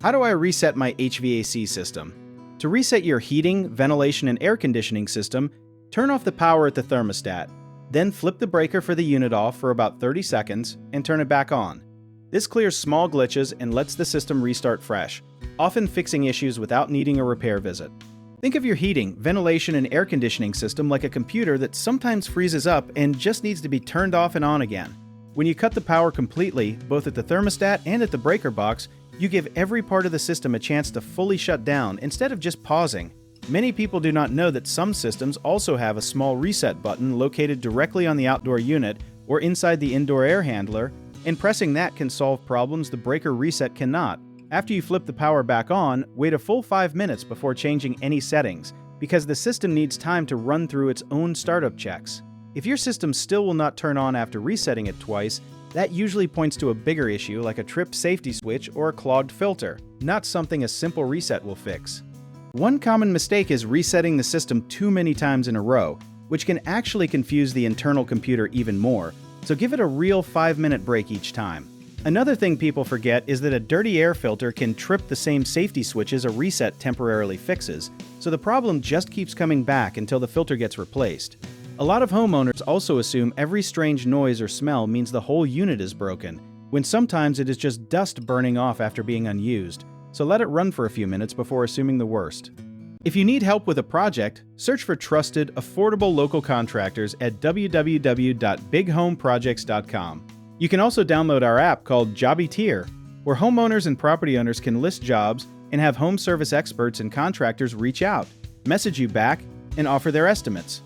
How do I reset my HVAC system? To reset your heating, ventilation, and air conditioning system, turn off the power at the thermostat. Then flip the breaker for the unit off for about 30 seconds and turn it back on. This clears small glitches and lets the system restart fresh, often fixing issues without needing a repair visit. Think of your heating, ventilation, and air conditioning system like a computer that sometimes freezes up and just needs to be turned off and on again. When you cut the power completely, both at the thermostat and at the breaker box, you give every part of the system a chance to fully shut down instead of just pausing. Many people do not know that some systems also have a small reset button located directly on the outdoor unit or inside the indoor air handler, and pressing that can solve problems the breaker reset cannot. After you flip the power back on, wait a full 5 minutes before changing any settings, because the system needs time to run through its own startup checks. If your system still will not turn on after resetting it twice, that usually points to a bigger issue like a tripped safety switch or a clogged filter, not something a simple reset will fix. One common mistake is resetting the system too many times in a row, which can actually confuse the internal computer even more, so give it a real 5-minute break each time. Another thing people forget is that a dirty air filter can trip the same safety switches a reset temporarily fixes, so the problem just keeps coming back until the filter gets replaced. A lot of homeowners also assume every strange noise or smell means the whole unit is broken, when sometimes it is just dust burning off after being unused, so let it run for a few minutes before assuming the worst. If you need help with a project, search for trusted, affordable local contractors at www.bighomeprojects.com. You can also download our app called Jobby Tier, where homeowners and property owners can list jobs and have home service experts and contractors reach out, message you back, and offer their estimates.